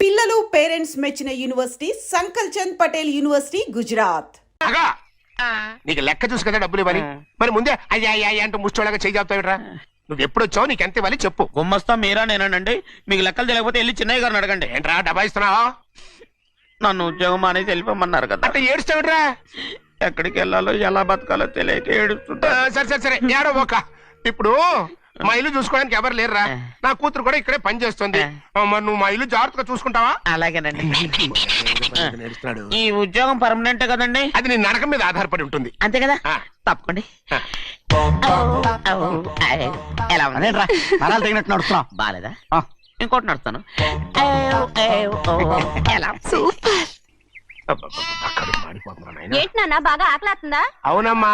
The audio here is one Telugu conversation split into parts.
పిల్లలు పేరెంట్స్ మెచ్చిన యూనివర్సిటీ సంకల్ చంద్ పటేల్ యూనివర్సిటీ గుజరాత్. నీకు లెక్క చూసి కదా డబ్బులు ఇవ్వాలి, మరి ముందే అయ్యా అయ్యా అంటూ ముష్టోళ్ళగా చేయి చెప్తావిట్రా. నువ్వు ఎప్పుడు వచ్చావు, నీకు ఎంత ఇవ్వాలి చెప్పు. గుమ్మస్తా మీరా నేనండి, మీకు లెక్కలు తెలియకపోతే వెళ్ళి చిన్నయ్య గారిని అడగండి. ఏంట్రా డబ్బా ఇస్తున్నావా? నన్ను ఉద్యోగం అనేది వెళ్ళిపోమన్నారు కదా. అంటే ఏడుస్తావిట్రా? ఎక్కడికి వెళ్ళాలో ఎలా బతకాలో తెలియక ఏడుస్తుంటా. సరే సరే సరే ఏడో ఒక. ఇప్పుడు మా ఇల్లు చూసుకోవడానికి ఎవరు లేరురా, నా కూతురు కూడా ఇక్కడే పని చేస్తుంది. మరి నువ్వు మా ఇల్లు జాగ్రత్తగా చూసుకుంటావా? అలాగేనండి. ఈ ఉద్యోగం పర్మనెంట్ కదండి? అది నీ నరకం మీద ఆధారపడి ఉంటుంది. అంతే కదా, తప్పకండి. ఎలా నరాలు తగినట్టు నడుస్తున్నావు. బాలేదా? ఇంకోటి నడుస్తాను. ఏంటి నాన్న బాగా ఆకలాతుందా? అవునమ్మా,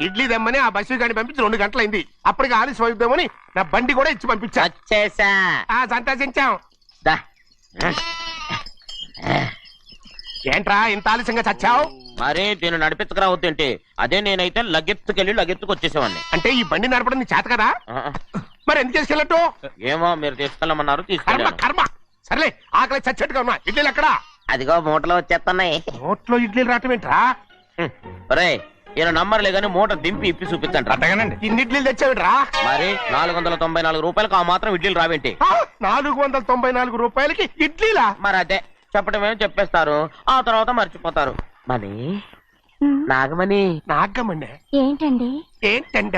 ఇడ్లీ దమ్మని ఆ బస్సు గాని పంపించి 2 గంటలైంది. అప్పటికి ఆలస్యం అవుతామని నా బండి కూడా ఇచ్చి పంపించా. వచ్చేసా. సంతోషించాం. ఏంట్రా ఇంత ఆలస్యంగా చచ్చావు? మరి దీన్ని నడిపించకరావద్దేంటి? అదే నేనైతే లగెత్తుకెళ్ళి లగెత్తుకు వచ్చేసేవాడిని. అంటే ఈ బండి నడపడం నీ చేత కదా, మరి ఎందుకు చేసుకెళ్ళట్టు? ఏమో మీరు తీసుకెళ్ళమన్నారు, కర్మ తీసుకెళ్ళాను. కర్మ. సర్లే ఆకలి చచ్చట్టుగా ఉన్నా. ఇడ్లీలు ఎక్కడా? అదిగో మూటలో వచ్చేస్తున్నాయి. నోట్లో ఇడ్లీలు రావటం ఏంట్రా? రే ఈయన నంబర్లే గానీ మూట దింపి ఇప్పి చూపించండి. అట్టగానండి. ఇన్ని ఇడ్లీలు తెచ్చావిడ్రా? మరి 494 రూపాయలకు ఆ మాత్రం ఇడ్లీలు రావేంటి? 494 రూపాయలకి ఇడ్లీలా? మరి అదే చెప్పడమే చెప్పేస్తారు, ఆ తర్వాత మర్చిపోతారు. మనీ నాగమణి. నాగమండి ఏంటండి? ఏంటంట?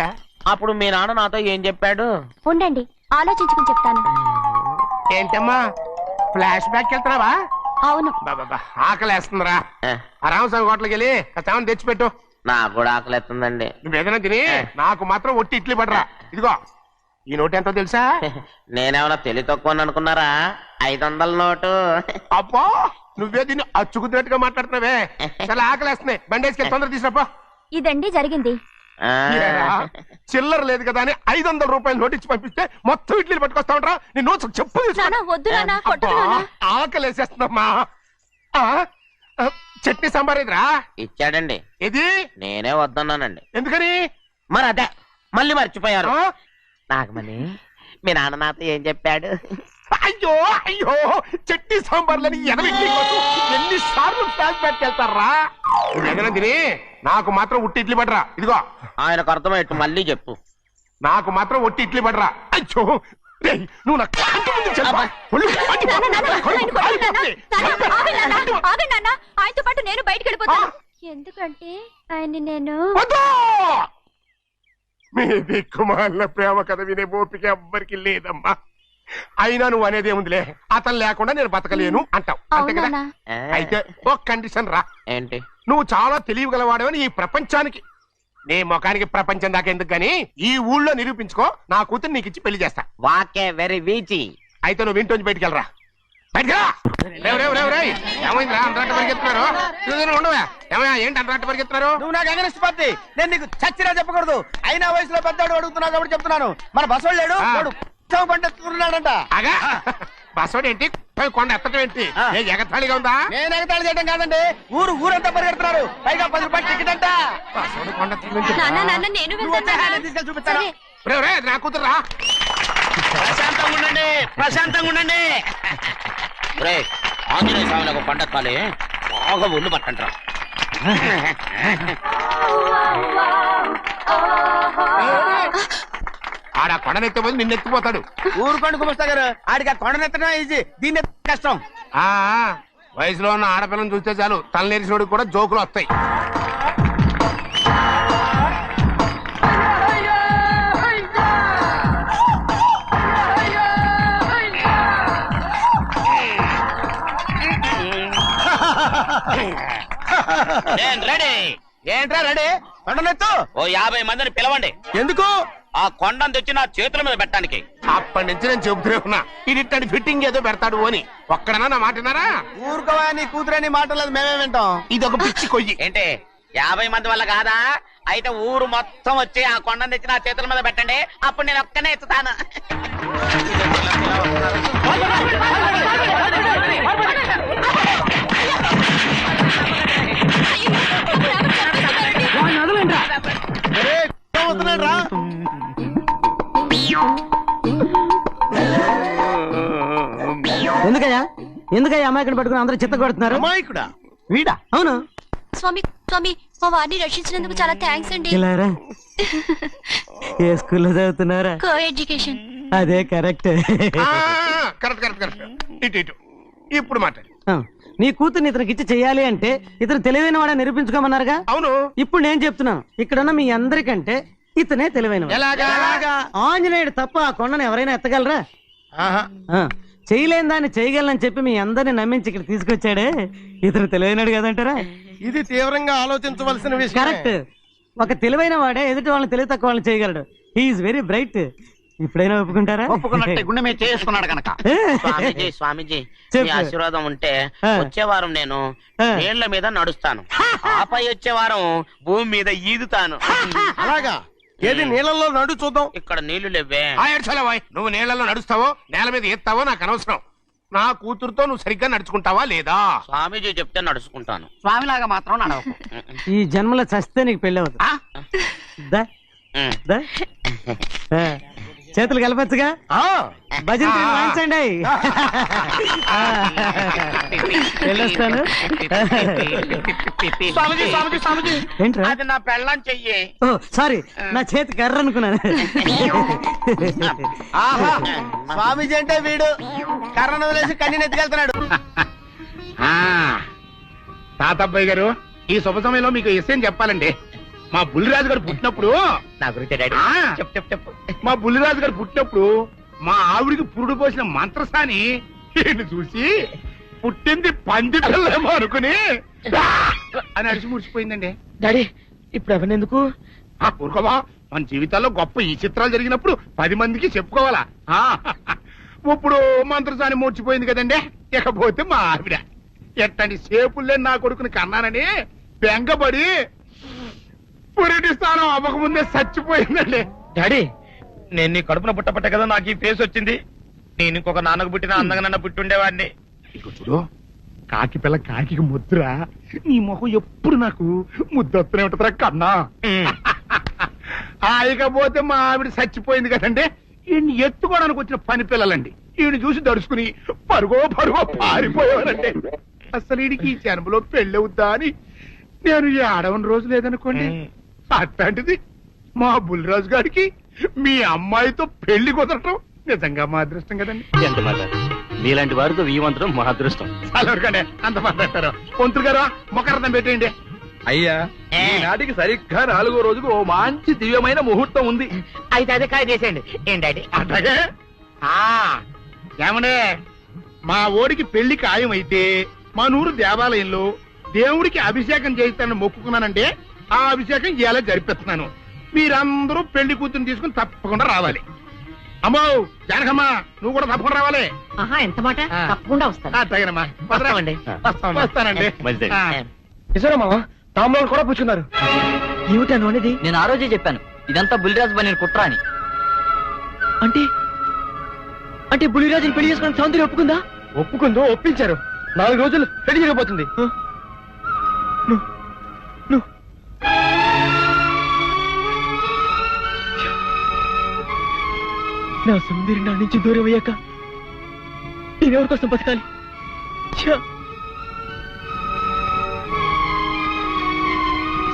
అప్పుడు మీ నాన్న నాతో ఏం చెప్పాడు? ఉండండి ఆలోచించుకుని చెప్తాను. ఏంటమ్మా ఫ్లాష్ బ్యాక్ వెళ్తున్నావా? అవును. బాబా ఆకలేస్తుందిరా. ఆ రామస్వామి హోటల్కి వెళ్ళి కాస్త తెచ్చిపెట్టు. నాకు కూడా ఆకలిస్తుందండి. నువ్వేదైనా తిని నాకు మాత్రం ఒట్టి ఇడ్లీ పడరా. ఇదిగో ఈ నోటు ఎంతో తెలుసా? నేనేమన్నా తెలివి తక్కువ అనుకున్నారా? 500 నోటు. అబ్బో నువ్వే దీన్ని అచ్చుకుతున్నట్టుగా మాట్లాడుతున్నావే. చాలా ఆకలేస్తున్నాయి, బండేసుకెళ్ళి తొందర తీసినప్ప. ఇదండి జరిగింది. చిల్లర లేదు కదా అని 500 రూపాయలు నోటు ఇచ్చి పంపిస్తే మొత్తం ఇడ్లీలు పట్టుకొస్తా ఉంటా. నీ నోట్స్ చెప్పు. వద్దు నాన్న, కొట్టకు నాన్న. ఆకలేసేస్తుందమ్మా. చట్నీ సాంబార్ ఇదిరా? ఇచ్చాడండి. ఇది నేనే వద్దన్నానండి. ఎందుకని? మరి అదే మళ్ళీ మర్చిపోయారు. నాగమణి మీ నాన్న నాతో ఏం చెప్పాడు? అయ్యో అయ్యో చట్నీ సాంబార్లని ఎన్నిసార్లు ఫ్లాష్ బ్యాక్ వెళ్తారా? ఏదైనా తిని నాకు మాత్రం ఉట్టి ఇడ్లీ పడరా. ఇదిగో ఆయనకు అర్థమయ్యట్టు మళ్ళీ చెప్పు. నాకు మాత్రం ఒట్టి ఇడ్లీ పడరా. అయ్యో నువ్వు నాకు ఆయనతో పాటు నేను బయటకు వెళ్ళిపోతాను. ఎందుకంటే ఆయన నేను మీ దిక్కుమాల ప్రేమ కథ వినే ఓపిక ఎవ్వరికి లేదమ్మా. అయినా నువ్వు అనేది ఏముందిలే, అతను లేకుండా నేను బతకలేను అంటావు అంతే కదా. అయితే ఒక కండిషన్ రా. ఏంటి? నువ్వు చాలా తెలియగలవాడవని ఈ ప్రపంచానికి, నీ ముఖానికి ప్రపంచం దాకా ఎందుకు గానీ ఈ ఊళ్ళో నిరూపించుకో. నా కూతురు నీకు ఇచ్చి పెళ్లి చేస్తా. వాకే వెరీ వీచి. అయితే నువ్వు ఇంటి నుంచి బయటికి వెళ్ళరా. ఏమైందిరా అంతరాట పరిగెత్తున్నారు? ఉండవా ఏమయ్యా, ఏంటి అంతరాట పరిగెత్తున్నారు? నువ్వు నాకు అగనిస్ట్ పార్టీ, నేను నీకు చచ్చినా చెప్పకూడదు. అయినా వయసులో పెద్దవాడు అడుగుతున్నావు కాబట్టి చెప్తున్నాను. మన బసోడు లేడు, వాడు పండిస్తున్నాడంట. అగా బసోడు ఏంటి, కొండ ఎత్తడం ఏంటి? ఎగతాళిగా ఉందా? నేను ఎగతాళి చేయడం కాదండి, ఊరంతా పరిగెడుతున్నారు. పైగా 10 రూపాయలు టికెట్ అంట. బసోడు కొండ తీసుకెళ్ళి చూపిస్తాను. నా కూతురు రా. ప్రశాంతంగా ఉండండి, ప్రశాంతంగా ఉండండి. ఆంజనేయ స్వామిలకు పండక్కాలి, బాగా ఒళ్ళు పట్టంటారా. ఆడ కొండనెత్తిపోయి నిన్నెత్తిపోతాడు. ఊరుకోండి కుమస్తా గారు, ఆడికి ఆ కొండనెత్తడం ఈజీ, దీన్ని కష్టం. వయసులో ఉన్న ఆడపిల్లని చూస్తే చాలు తలనేరిసినోడికి కూడా జోకులు వస్తాయి. ఏంట్రా రెడీ? కొండనెత్తు. ఓ 50 మందిని పిలవండి. ఎందుకు? ఆ కొండను తెచ్చి నా చేతుల మీద పెట్టడానికి. అప్పటి నుంచి నేను చెబుతూనే ఉన్నా, ఇది ఫిట్టింగ్ ఏదో పెడతాడు అని. ఒక్కడనా నా మాటనారా? ఊరుకోవా, నీ కూతురని మాటలేదు మేమే వింటాం. ఇది ఒక పిచ్చి కొయ్యి. ఏంటి 50 మంది వల్ల కాదా? అయితే ఊరు మొత్తం వచ్చి ఆ కొండను తెచ్చి నా చేతుల మీద పెట్టండి, అప్పుడు నేను ఒక్కనే ఎత్తుతాను. ఎందుకయ్యా ఎందుకయ్యా అమాయకుని పట్టుకుని అందరూ చిత్త కొడుతున్నారు? అమాయకుడా? వీడా? అవును. స్వామి స్వామి మా వారిని రక్షించినందుకు చాలా థ్యాంక్స్ అండి. ఇలారా ఏ స్కూల్లో చదువుతున్నారా? Co education. అదే కరెక్ట్. Correct correct correct. ఇటు ఇటు ఇప్పుడు మాట్లాడు. నీ కూతుర్ని ఇతనికి ఇచ్చి చెయ్యాలి అంటే ఇతను తెలివైన వాడని నిరూపించుకోమన్నారుగా. అవును. ఇప్పుడు నేను చెప్తున్నాను, ఇక్కడున్న మీ అందరికంటే ఇతనే తెలివైన. ఎలాగా? ఆంజనేయుడు తప్ప ఆ కొండను ఎవరైనా ఎత్తగలరా? ఆహా. చేయలేని దాన్ని చేయగలనని చెప్పి మీ అందరిని నమ్మించి ఇక్కడ తీసుకొచ్చాడే, ఇతను తెలివైనడు కదంటారా? ఇది తీవ్రంగా ఆలోచించవలసిన విషయం. కరెక్ట్. ఒక తెలివైన వాడే ఎదుటి వాళ్ళని తెలివి తక్కువ వాళ్ళని చేయగలడు. He's very bright. ఇప్పుడైనా ఒప్పుకుంటారా? ఒప్పుకున్నట్టే గుండె మీద చేసుకున్నాడు కనుక. స్వామీజీ స్వామీజీ మీ ఆశీర్వాదం ఉంటే వచ్చే వారం నేను నీళ్ల మీద నడుస్తాను, ఆపై వచ్చే వారం భూమి మీద ఈదుతాను. అలాగా? ఏది నీళ్ళల్లో నడు చూద్దాం. ఇక్కడ నీళ్లు లేవే. నువ్వు నీళ్ళల్లో నడుస్తావో నేల మీద ఎత్తావో నాకు అనవసరం. నా కూతురుతో నువ్వు సరిగ్గా నడుచుకుంటావా లేదా? స్వామీజీ చెప్తే నడుచుకుంటాను, స్వామిలాగా మాత్రం నడవకు. ఈ జన్మలో చస్తే నీకు పెళ్ళి అవుతుంది. దా, దా. చేతులు కలపచ్చుగా. భజన వాయించండి. వెళ్ళొస్తాను. స్వామీజీ స్వామీజీ స్వామీజీ ఏంట్రా? అది నా పెళ్ళం చెయ్యి. ఓ సారీ, నా చేతి కర్ర అనుకున్నాను. స్వామీజీ అంటే వీడు కర్రను వదిలేసి కన్నీ నెత్తికెళ్తున్నాడు. తాతబ్బాయి గారు, ఈ శుభ సమయంలో మీకు విషయం చెప్పాలండి. మా బుల్లిరాజు గారు పుట్టినప్పుడు నా గురించి డాడీ చెప్పు చెప్పు చెప్పు. మా బుల్లిరాజు గారు పుట్టినప్పుడు మా ఆవిడికి పురుడు పోసిన మంత్రసాని ఈయన్ని చూసి పుట్టింది పంది పిల్లేమో అనుకుని అని అడిచి ముడిచిపోయిందండి. డాడీ ఇప్పుడు అవన్నెందుకు? ఊరుకోవా, మన జీవితాల్లో గొప్ప ఈ చిత్రాలు జరిగినప్పుడు 10 మందికి చెప్పుకోవాలా. ఇప్పుడు మంత్రసాని మూర్చిపోయింది కదండి. ఇకపోతే మా ఆవిడ ఎట్టండి సేపుల్లే నా కొడుకుని కన్నానని బెంగపడి పురిటి స్థానం అవ్వకముందే చచ్చిపోయిందండి. డాడీ నేను నీ కడుపున పుట్టపట్ట కదా నాకు ఈ ఫేస్ వచ్చింది. నేను ఇంకొక నాన్నకు పుట్టిన అందంగా నన్ను పుట్టుండేవాడిని. ఇదిగో చూడు, కాకి పిల్ల కాకి ముద్ర, నీ మొహం ఎప్పుడు నాకు ముద్దొత్తనే ఉంటుందిరా కన్నా. ఇకపోతే మా ఆవిడ చచ్చిపోయింది కదండి. ఈయన్ని ఎత్తుకోవడానికి వచ్చిన పని పిల్లలండి ఈయన చూసి దడుచుకుని పరుగో పారిపోయేవారండి. అసలు ఈడికి ఈ జన్మలో పెళ్ళవుద్దా అని నేను ఏడవని రోజు లేదనుకోండి. అట్లాంటిది మా బుల్లిరాజు గారికి మీ అమ్మాయితో పెళ్లి కుదరటం నిజంగా మా అదృష్టం కదండి. ఎంత మాట, మీలాంటి వారితో వీయమంతరం మా అదృష్టం. అలాగండి, అంత మాట్లాడతారు. పొంతులు గారు మొకరదం పెట్టేయండి. అయ్యా, ఈనాటికి సరిగ్గా 4వ రోజుకు ఓ మంచి దివ్యమైన ముహూర్తం ఉంది. అయితే అదే కాయ చేసేయండి. ఏం డాడీ? అట్లాగే. ఏమండే, మా ఓడికి పెళ్లి ఖాయం అయితే మా నూరు దేవాలయంలో దేవుడికి అభిషేకం చేయిస్తానని మొక్కుకున్నానంటే ఆ అభిషేకం ఇలా జరిపిస్తున్నాను. మీరందరూ పెళ్లి కూతురు తీసుకుని తప్పకుండా రావాలి. అమ్మో జానకమ్మ, నువ్వు కూడా తప్పకుండా రావాలి. ఎంత మాట? తప్పకుండా వస్తాను. అట్లాగేనమ్మా, వస్తామండి. వస్తానండి. నిజమా? తాంబూలాలు కూడా పుచ్చుకున్నారు. ఏమిటా అనేది? నేను ఆ రోజే చెప్పాను, ఇదంతా బుల్లిరాజు బని కుట్ర అని. అంటే బుల్లిరాజుని పెళ్లి చేసుకుని సౌందర్యం ఒప్పుకుందా? ఒప్పుకుందో, ఒప్పించారు. 4 రోజులు పెళ్లి జరిగిపోతుంది. నా సౌందర్యం నా నుంచి దూరం అయ్యాక నేనెవరి కోసం బతకాలి?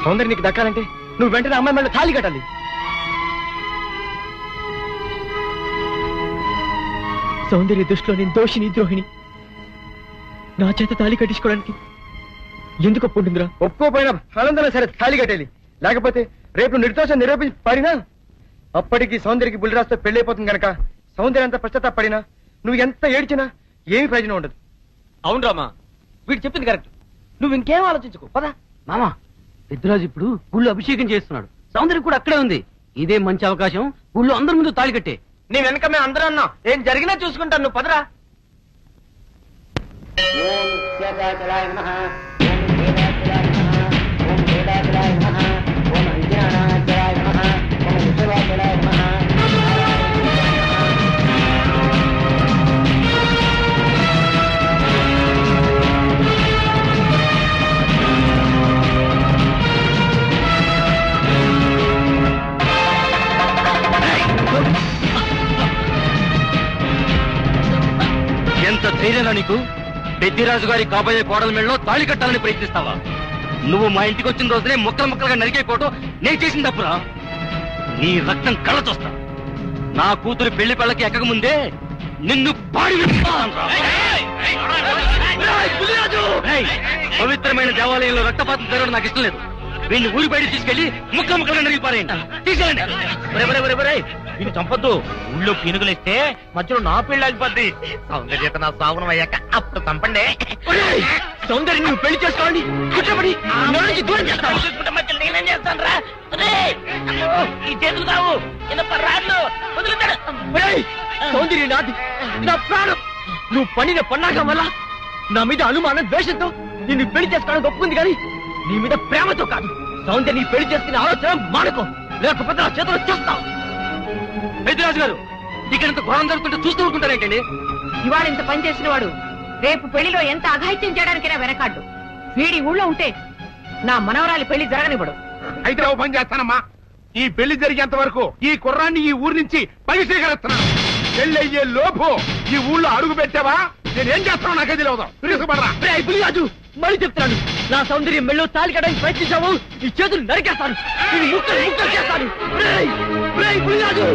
సౌందర్యం నీకు దక్కాలంటే నువ్వు వెంటనే అమ్మాయి మళ్ళీ తాళి కట్టాలి. సౌందర్య దృష్టిలో నేను దోషిని, ద్రోహిణి. నా చేత తాళి కట్టించుకోవడానికి ఎందుకు ఒప్పుకుంటుందిరా? ఒప్పుకోపోయినా ఆనందం సరే తాళి కట్టేది. లేకపోతే రేపు నిర్దోషం నిరూపించి పారినా అప్పటికి సౌందర్యకి బుల్లిరాజుతో పెళ్ళైపోతుంది గనక సౌందర్య అంత పశ్చాత్తాపడినా నువ్వు ఎంత ఏడ్చినా ఏమి ప్రయోజనం ఉండదు. అవును రామా, వీడు చెప్పింది కరెక్ట్. నువ్వు ఇంకేం ఆలోచించుకో, పదా. మామా, పెద్దరాజు ఇప్పుడు గుళ్ళు అభిషేకం చేస్తున్నాడు. సౌందర్యం కూడా అక్కడే ఉంది. ఇదే మంచి అవకాశం. గుళ్ళు అందరి ముందు తాళి కట్టే. నీ వెనక మేము అందరం ఉన్నాం. ఏం జరిగినా చూసుకుంటాను, నువ్వు పదరా. ఎంత ధైర్యం నీకు? పెద్దిరాజు గారి కాబోయే కోడల మెళ్ళలో తాళి కట్టాలని ప్రయత్నిస్తావా? నువ్వు మా ఇంటికి వచ్చిన రోజునే ముక్కలు ముక్కలుగా నరికైపోవటం నేను చేసిన తప్పురా. నీ రక్తం కళ్ళ చూస్తా. నా కూతురు పెళ్లి పెళ్ళకి ఎక్కక ముందే నిన్ను పాడి విప్పుతానురా. ఏయ్, పవిత్రమైన దేవాలయంలో రక్తపాతం జరగడం నాకు ఇష్టం లేదు. వీడిని ఊరి బయట తీసుకెళ్లి ముక్కలు ముక్కలుగా నరిగిపారేయండి. తీసుకెళ్ళండి. వీళ్ళు చంపొద్దు. ఊళ్ళో పీనుగులేస్తే మధ్యలో నా పెళ్లి ఆగిపోద్ది. సౌందర్యత నా సాగునం అయ్యాక అప్పుడు చంపండి. సౌందర్య నువ్వు పెళ్లి చేసుకోండి. కుట్రపడి నా నుంచి దూరం చేస్తావా? మధ్యలో నేనేం చేస్తాను రా? ఈ చేతులు తావు రాళ్ళు వదులుతాడు. ఒరేయ్, సౌందర్య నాది, నా ప్రాణం. నువ్వు పండిన పన్నాగం వల్ల నా మీద అనుమానం ద్వేషంతో నిన్ను పెళ్లి చేసుకోవడానికి ఒప్పుకుంది కానీ నీ మీద ప్రేమతో కాదు. సౌందర్య నీ పెళ్లి చేసుకునే ఆలోచన మానుకో, లేకపోతే నా చేతులు చేస్తావు. పెద్దిరాజు గారు, ఇక్కడ ఇంత ఘోరం జరుగుతుంటే చూస్తూ ఊరుకుంటారేంటండి? ఇవాళ ఇంత పని చేసిన వాడు రేపు పెళ్లిలో ఎంత అఘాయిత్యం చేయడానికైనా వెనకాడ్డు. వీడి ఊళ్ళో ఉంటే నా మనవరాలి పెళ్లి జరగనివ్వడు. అయితే ఓ పని చేస్తానమ్మా, ఈ పెళ్లి జరిగేంత వరకు ఈ కుర్రాన్ని ఈ ఊరి నుంచి బహిష్కరిస్తున్నాను. పెళ్లి అయ్యే లోపు ఈ ఊళ్ళో అడుగు పెట్టావా నేనేం చేస్తానో నాకే తెలియదు. తిరుగుబడరా. పులిరాజు, మళ్ళీ చెప్తాను, నా సౌందర్యం మెళ్ళో తాళి కట్టడానికి ప్రయత్నించావు, ఈ చేతులు నరికేస్తాను, ఇది ముక్కలు ముక్కలు చేస్తాను. పులిరాజు,